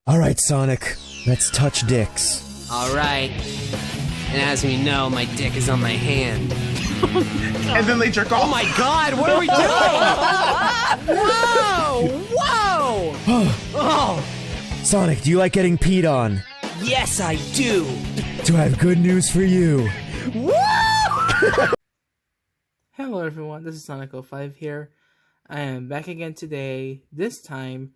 Alright, Sonic, let's touch dicks. Alright. And as we know, my dick is on my hand. And then they jerk off. Oh my god, what are we doing? Whoa! Whoa! Oh! Sonic, do you like getting peed on? Yes, I do! Do I have good news for you? Woo! Hello everyone, this is Sonic05 here. I am back again today, this time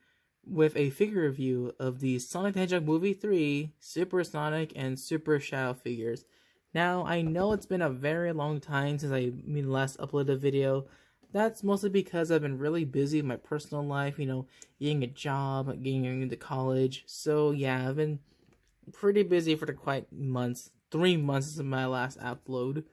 with a figure review of the Sonic the Hedgehog Movie 3 Super Sonic and Super Shadow figures. Now, I know it's been a very long time since I last uploaded a video. That's mostly because I've been really busy in my personal life, getting a job, getting into college. So yeah, I've been pretty busy for quite months. 3 months since my last upload,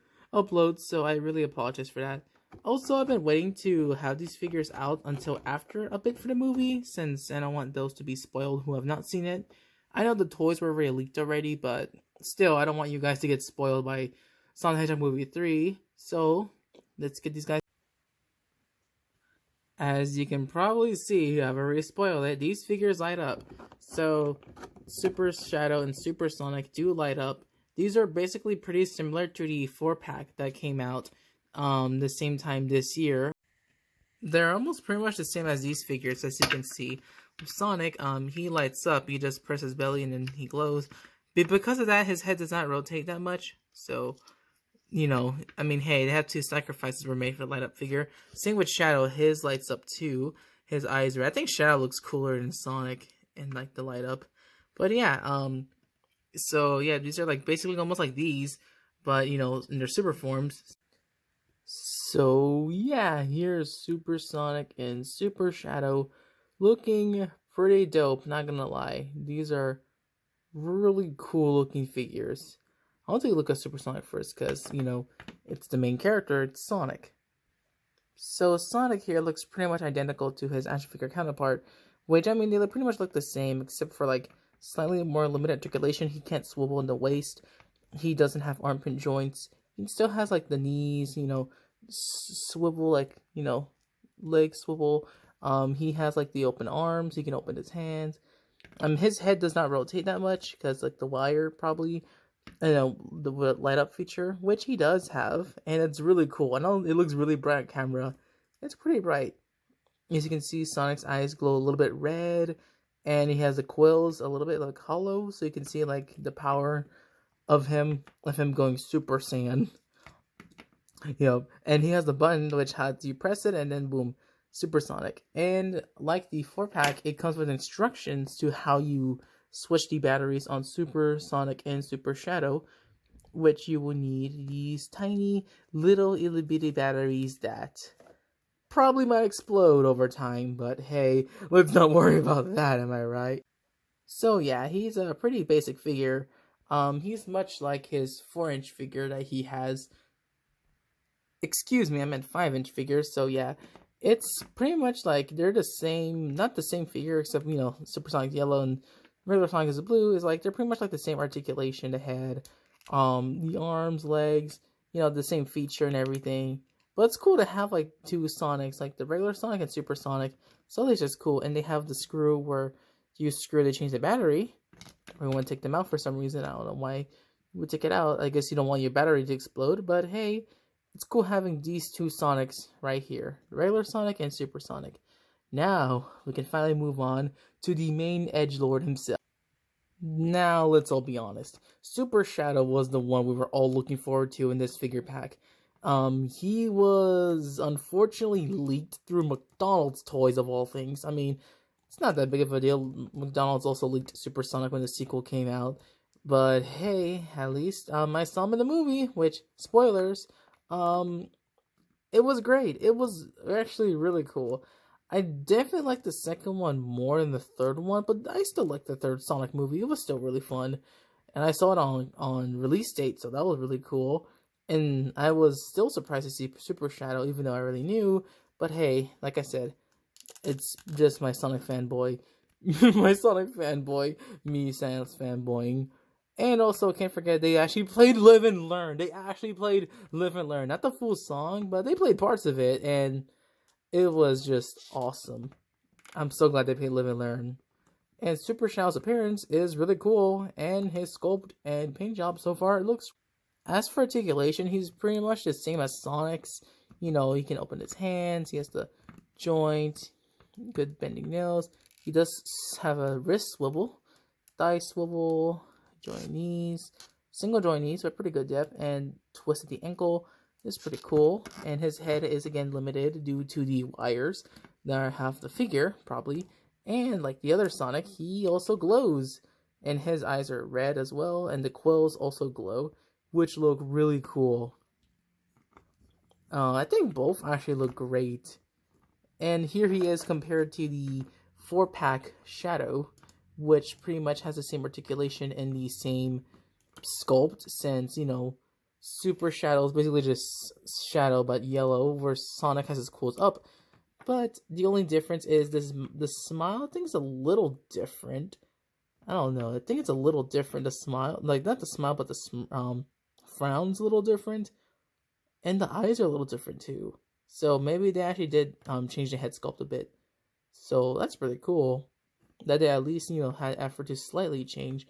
so I really apologize for that. Also, I've been waiting to have these figures out until after a bit for the movie, since I don't want those to be spoiled who have not seen it. I know the toys were already leaked already, but still, I don't want you guys to get spoiled by Sonic the Hedgehog Movie 3, so let's get these guys. As you can probably see, I've already spoiled it, these figures light up. So, Super Shadow and Super Sonic do light up. These are basically pretty similar to the 4-pack that came out the same time this year. They're almost pretty much the same as these figures, as you can see. Sonic, he lights up, he just presses his belly and then he glows. But because of that, his head does not rotate that much. So, hey, they have two sacrifices were made for the light up figure. Same with Shadow, his lights up too. His eyes are, I think Shadow looks cooler than Sonic in like the light up. But yeah, so yeah, these are like basically almost like these, but in their super forms. So yeah, here's Super Sonic and Super Shadow looking pretty dope, not gonna lie. These are really cool looking figures. I'll take a look at Super Sonic first because, it's the main character, it's Sonic. So Sonic here looks pretty much identical to his action figure counterpart, which they pretty much look the same except for like slightly more limited articulation. He can't swivel in the waist. He doesn't have armpit joints. He still has like the knees, swivel, like, leg swivel. He has like the open arms. He can open his hands. His head does not rotate that much because like the wire probably, the light up feature, which he does have, and it's really cool. I know it looks really bright on camera. It's pretty bright. As you can see, Sonic's eyes glow a little bit red, and he has the quills a little bit like hollow, so you can see like the power of him going Super Saiyan. And he has the button which has you press it and then boom, Super Sonic. And like the 4-pack, it comes with instructions to how you switch the batteries on Super Sonic and Super Shadow, which you will need these tiny little itty bitty batteries that probably might explode over time, but hey, let's not worry about that, am I right? So yeah, he's a pretty basic figure. He's much like his 4-inch figure that he has. Excuse me, I meant 5-inch figures, so yeah. It's pretty much like they're the same, not the same figure, except, Super Sonic Yellow and regular Sonic is blue, is like, they're pretty much like the same articulation they had. The arms, legs, the same feature and everything. But it's cool to have like two Sonics, like the regular Sonic and Super Sonic. So it's just cool, and they have the screw where you screw to change the battery. Or you want to take them out for some reason. I don't know why you would take it out. I guess you don't want your battery to explode, but hey, it's cool having these two Sonics right here. Regular Sonic and Super Sonic. Now, we can finally move on to the main edgelord himself. Now, let's all be honest. Super Shadow was the one we were all looking forward to in this figure pack. He was unfortunately leaked through McDonald's toys of all things. It's not that big of a deal. McDonald's also leaked Super Sonic when the sequel came out. But hey, at least I saw him in the movie, which, spoilers, it was great. It was actually really cool. I definitely like the second one more than the third one, but I still like the third Sonic movie. It was still really fun. And I saw it on release date, so that was really cool. And I was still surprised to see Super Shadow, even though I already knew. But hey, like I said, it's just my Sonic fanboy. My Sonic fanboy. Me, Sans fanboying. And also, can't forget, they actually played Live and Learn. They actually played Live and Learn. Not the full song, but they played parts of it. And it was just awesome. I'm so glad they played Live and Learn. And Super Shadow's appearance is really cool, and his sculpt and paint job so far, it looks... As for articulation, he's pretty much the same as Sonic's. You know, he can open his hands, he has the joint, good bending nails. He does have a wrist swivel, thigh swivel, joint knees, single joint knees, but pretty good depth, and twist at the ankle is pretty cool. And his head is again limited due to the wires that have the figure, probably. And like the other Sonic, he also glows, and his eyes are red as well, and the quills also glow, which look really cool. I think both actually look great. And here he is compared to the 4-pack Shadow, which pretty much has the same articulation and the same sculpt, since, you know, Super Shadow is basically just Shadow but yellow, where Sonic has his quills up. But the only difference is the smile thing is a little different. I don't know. I think it's a little different. The smile, like not the smile, but the frown's a little different, and the eyes are a little different too. So maybe they actually did change the head sculpt a bit. So that's pretty cool that they at least, you know, had effort to slightly change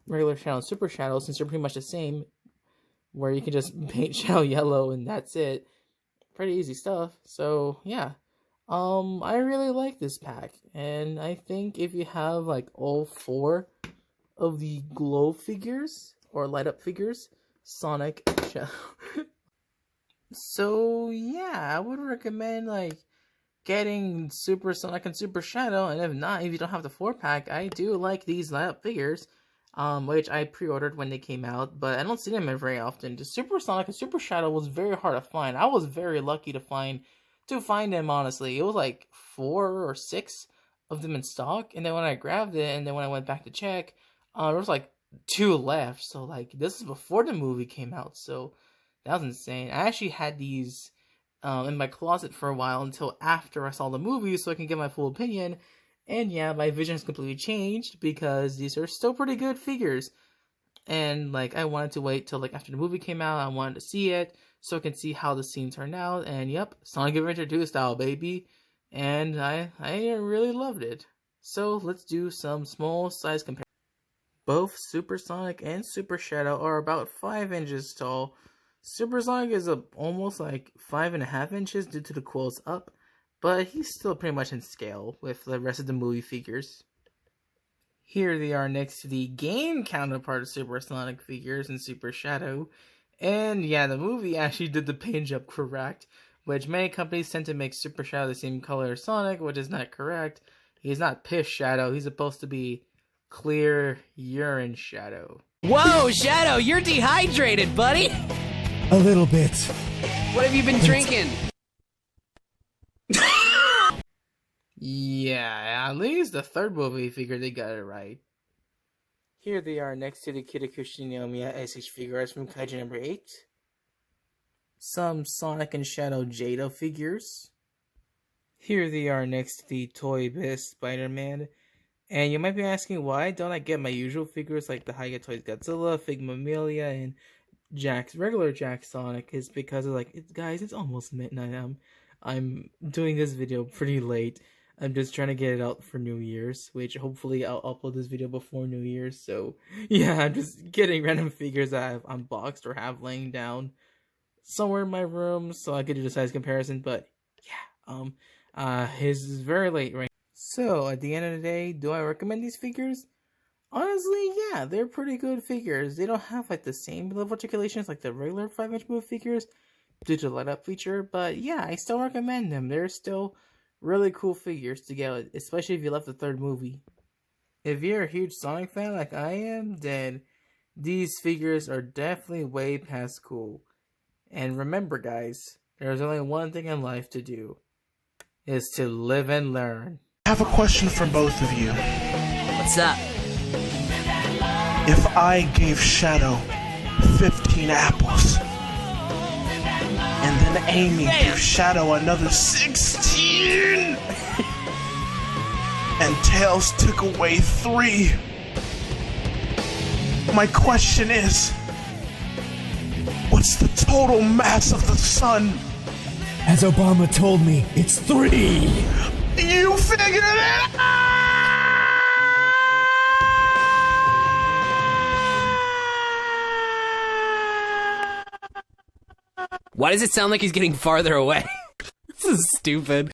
regular Shadow and Super Shadow, since they're pretty much the same, where you can just paint Shadow yellow and that's it. Pretty easy stuff. So yeah, I really like this pack, and I think if you have like all 4 of the glow figures or light up figures, Sonic, Shadow. So yeah, I would recommend like getting Super Sonic and Super Shadow, and if not, if you don't have the 4-pack, I do like these light up figures, which I pre-ordered when they came out, but I don't see them very often. The Super Sonic and Super Shadow was very hard to find. I was very lucky to find them, honestly. It was like 4 or 6 of them in stock, and then when I grabbed it, and then when I went back to check, there was like 2 left. So like this is before the movie came out, so that was insane. I actually had these in my closet for a while until after I saw the movie, so I can get my full opinion. And yeah, my vision has completely changed because these are still pretty good figures. And like I wanted to wait till like after the movie came out. I wanted to see it so I can see how the scene turned out. And yep, Sonic Adventure 2 style, baby. And I really loved it. So let's do some small size comparison. Both Super Sonic and Super Shadow are about 5 inches tall. Super Sonic is almost like 5.5 inches due to the quills up, but he's still pretty much in scale with the rest of the movie figures. Here they are next to the game counterpart of Super Sonic figures and Super Shadow. And yeah, the movie actually did the paint job correct, which many companies tend to make Super Shadow the same color as Sonic, which is not correct. He's not piss Shadow, he's supposed to be clear urine Shadow. Whoa, Shadow, you're dehydrated, buddy! A little bit. What have you been drinking? Yeah, at least the 3rd movie figure they got it right. Here they are next to the Kitakushi Nomiya SH figures from Kaiju number 8. Some Sonic and Shadow Jado figures. Here they are next to the Toy Biz Spider-Man. And you might be asking, why don't I get my usual figures like the Hiya Toys Godzilla, Figma Amelia, and regular Jack Sonic? Is because of like, guys, it's almost midnight. I'm doing this video pretty late. I'm just trying to get it out for New Year's, which hopefully I'll upload this video before New Year's. So yeah, I'm just getting random figures that I've unboxed or have laying down somewhere in my room so I could do the size comparison. But yeah, his is very late right now. So at the end of the day, do I recommend these figures? Honestly, yeah, they're pretty good figures. They don't have like the same level of articulations like the regular 5-inch move figures due to the light up feature, but yeah, I still recommend them. They're still really cool figures to get, especially if you love the 3rd movie. If you're a huge Sonic fan like I am, then these figures are definitely way past cool. And remember guys, there's only one thing in life to do, is to live and learn. I have a question for both of you. What's up? If I gave Shadow 15 apples, and then Amy gave Shadow another 16, and Tails took away 3, my question is, what's the total mass of the sun? As Obama told me, it's 3! You figured it out! Why does it sound like he's getting farther away? This is stupid.